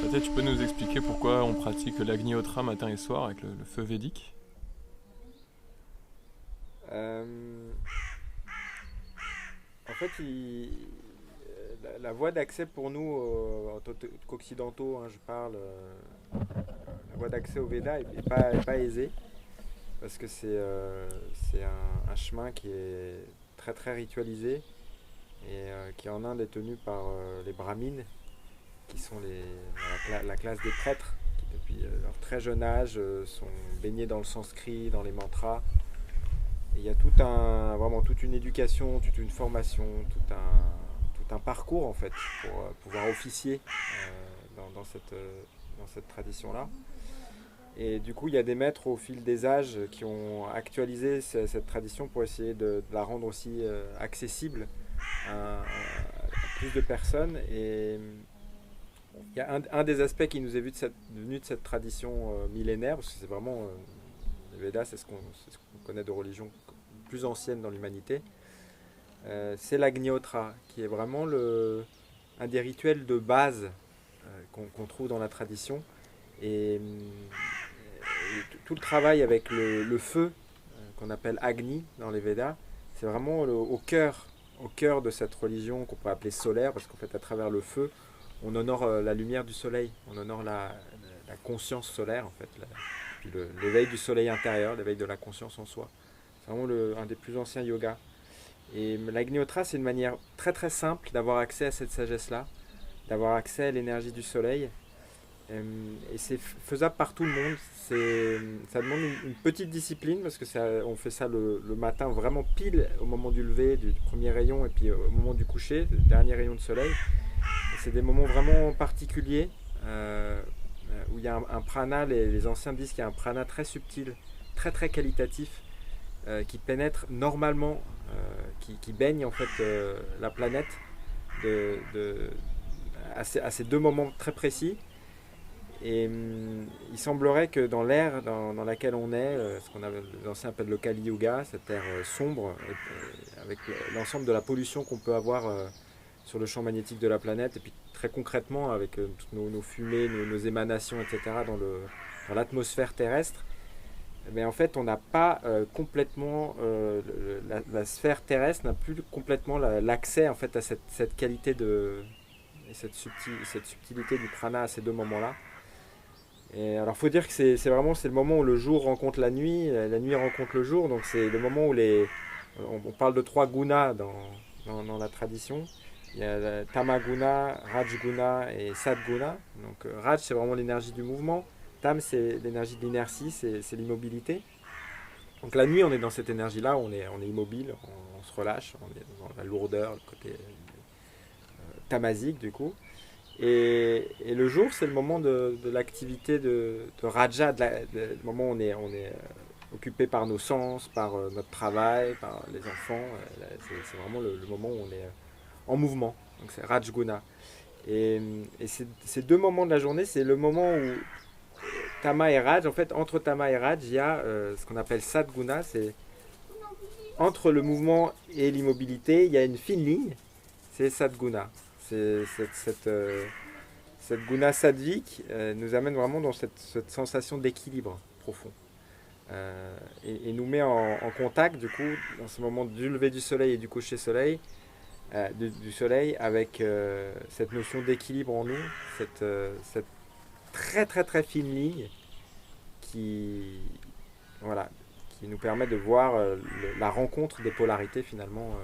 Peut-être tu peux nous expliquer pourquoi on pratique l'Agnihotra matin et soir avec le feu védique? Euh, En fait, la voie d'accès pour nous, en tant qu'occidentaux, hein, je parle, la voie d'accès au Veda est pas aisée parce que c'est un chemin qui est très très ritualisé et qui en Inde est tenu par les brahmines, qui sont la classe des prêtres, qui depuis leur très jeune âge sont baignés dans le sanskrit, dans les mantras. Et il y a vraiment toute une éducation, toute une formation, tout un parcours en fait pour pouvoir officier dans cette tradition-là. Et du coup, il y a des maîtres au fil des âges qui ont actualisé cette tradition pour essayer de la rendre aussi accessible à plus de personnes. Et il y a un des aspects qui nous est venu de cette tradition millénaire, parce que c'est vraiment, les Védas, c'est ce qu'on connaît de religion plus ancienne dans l'humanité, c'est l'Agnihotra, qui est vraiment un des rituels de base qu'on trouve dans la tradition. Et, tout le travail avec le feu, qu'on appelle Agni dans les Védas, c'est vraiment au cœur de cette religion qu'on pourrait appeler solaire, parce qu'en fait, à travers le feu, on honore la lumière du soleil, on honore la conscience solaire, en fait, puis l'éveil du soleil intérieur, l'éveil de la conscience en soi. C'est vraiment un des plus anciens yogas. Et l'Agnihotra, c'est une manière très très simple d'avoir accès à cette sagesse-là, d'avoir accès à l'énergie du soleil. Et c'est faisable par tout le monde. Ça demande une petite discipline parce que on fait ça le matin vraiment pile au moment du lever, du premier rayon, et puis au moment du coucher, le dernier rayon de soleil. Et c'est des moments vraiment particuliers où il y a un prana, les anciens disent qu'il y a un prana très subtil, très très qualitatif, qui pénètre normalement, qui baigne en fait la planète de, de, à ces deux moments très précis. Et il semblerait que dans l'ère dans laquelle on est, ce qu'on les anciens appellent le Kali Yuga, cette ère sombre, avec l'ensemble de la pollution qu'on peut avoir sur le champ magnétique de la planète, et puis très concrètement avec toutes nos fumées, nos émanations, etc., dans l'atmosphère terrestre, mais en fait, on n'a pas complètement la sphère terrestre n'a plus complètement l'accès en fait à cette qualité et cette subtilité du prana à ces deux moments-là. Et alors, faut dire que c'est le moment où le jour rencontre la nuit rencontre le jour. Donc, c'est le moment où on parle de trois gunas dans la tradition. Il y a Tamaguna, Rajguna et Sadguna. Donc, Raj, c'est vraiment l'énergie du mouvement. Tam, c'est l'énergie de l'inertie, c'est l'immobilité. Donc la nuit, on est dans cette énergie-là, on est immobile, on se relâche, on est dans la lourdeur, le côté tamasique du coup. Et le jour, c'est le moment de l'activité de Raja, le moment où on est occupé par nos sens, par notre travail, par les enfants. C'est vraiment le moment où on est en mouvement. Donc c'est Rajguna. Et, et ces deux moments de la journée, c'est le moment où Tama et Raj, en fait, entre Tama et Raj, il y a ce qu'on appelle Sadguna, c'est entre le mouvement et l'immobilité, il y a une fine ligne, c'est Sadguna. C'est cette guna sadvique nous amène vraiment dans cette sensation d'équilibre profond. Et nous met en contact, du coup, dans ce moment du lever du soleil et du coucher soleil, du soleil, avec cette notion d'équilibre en nous, cette très très très fine ligne qui, voilà, qui nous permet de voir la rencontre des polarités finalement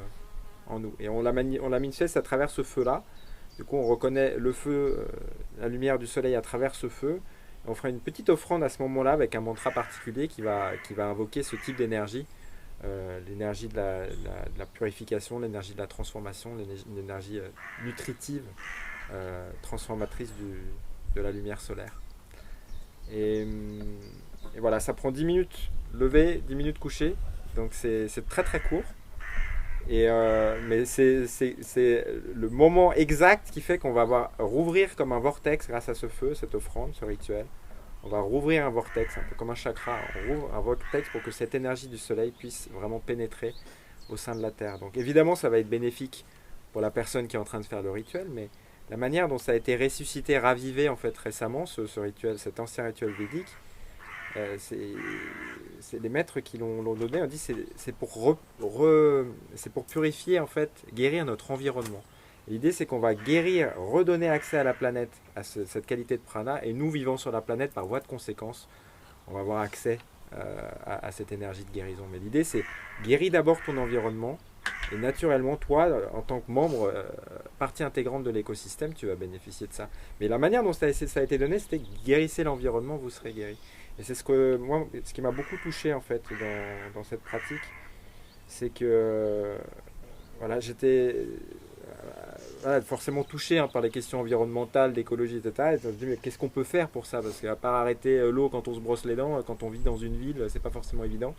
en nous. Et on la manifeste à travers ce feu-là. Du coup, on reconnaît le feu, la lumière du soleil à travers ce feu. On fera une petite offrande à ce moment-là avec un mantra particulier qui va invoquer ce type d'énergie, l'énergie de la purification, l'énergie de la transformation, l'énergie nutritive, transformatrice de la lumière solaire. Et, et voilà, ça prend 10 minutes lever, 10 minutes coucher, donc c'est très très court. Mais c'est le moment exact qui fait qu'on va rouvrir comme un vortex grâce à ce feu, cette offrande, ce rituel. On va rouvrir un vortex, un peu comme un chakra. On rouvre un vortex pour que cette énergie du soleil puisse vraiment pénétrer au sein de la Terre. Donc évidemment, ça va être bénéfique pour la personne qui est en train de faire le rituel, mais la manière dont ça a été ressuscité, ravivé en fait récemment, ce rituel, cet ancien rituel védique, c'est les maîtres qui l'ont donné, on dit c'est pour purifier en fait, guérir notre environnement. L'idée c'est qu'on va guérir, redonner accès à la planète, à cette qualité de prana, et nous vivons sur la planète par voie de conséquence, on va avoir accès à cette énergie de guérison. Mais l'idée c'est guéris d'abord ton environnement, et naturellement toi, en tant que membre, partie intégrante de l'écosystème, tu vas bénéficier de ça. Mais la manière dont ça a été donné, c'était guérissez l'environnement, vous serez guéri. Et c'est ce qui m'a beaucoup touché en fait dans cette pratique, c'est que voilà, j'étais forcément touché par les questions environnementales, d'écologie, etc. Et je me dis mais qu'est-ce qu'on peut faire pour ça? Parce qu'à part arrêter l'eau quand on se brosse les dents, quand on vit dans une ville, c'est pas forcément évident.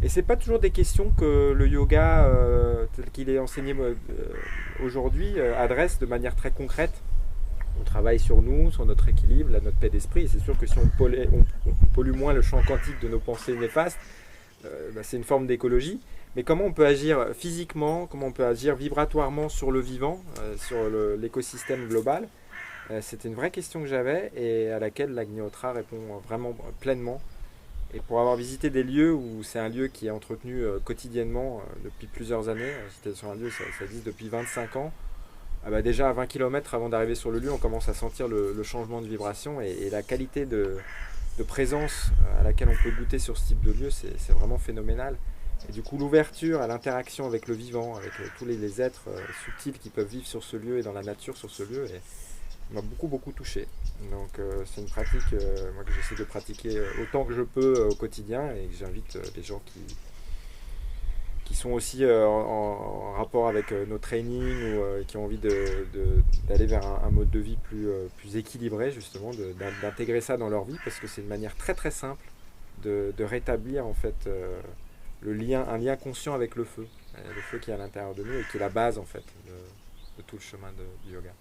Et c'est pas toujours des questions que le yoga tel qu'il est enseigné aujourd'hui adresse de manière très concrète. On travaille sur nous, sur notre équilibre, notre paix d'esprit. Et c'est sûr que si on pollue moins le champ quantique de nos pensées néfastes, c'est une forme d'écologie. Mais comment on peut agir physiquement, comment on peut agir vibratoirement sur le vivant, sur l'écosystème global, c'était une vraie question que j'avais et à laquelle l'Agnihotra répond vraiment pleinement. Et pour avoir visité des lieux où c'est un lieu qui est entretenu quotidiennement depuis plusieurs années, j'étais sur un lieu, ça existe depuis 25 ans, déjà à 20 km avant d'arriver sur le lieu, on commence à sentir le changement de vibration et la qualité de présence à laquelle on peut goûter sur ce type de lieu, c'est vraiment phénoménal. Et du coup, l'ouverture à l'interaction avec le vivant, avec tous les êtres subtils qui peuvent vivre sur ce lieu et dans la nature sur ce lieu, m'a beaucoup touché. Donc c'est une pratique moi, que j'essaie de pratiquer autant que je peux au quotidien et que j'invite les gens qui sont aussi en rapport avec nos trainings ou qui ont envie d'aller vers un mode de vie plus équilibré, justement, d'intégrer ça dans leur vie, parce que c'est une manière très très simple de rétablir en fait un lien conscient avec le feu qui est à l'intérieur de nous et qui est la base en fait de tout le chemin du yoga.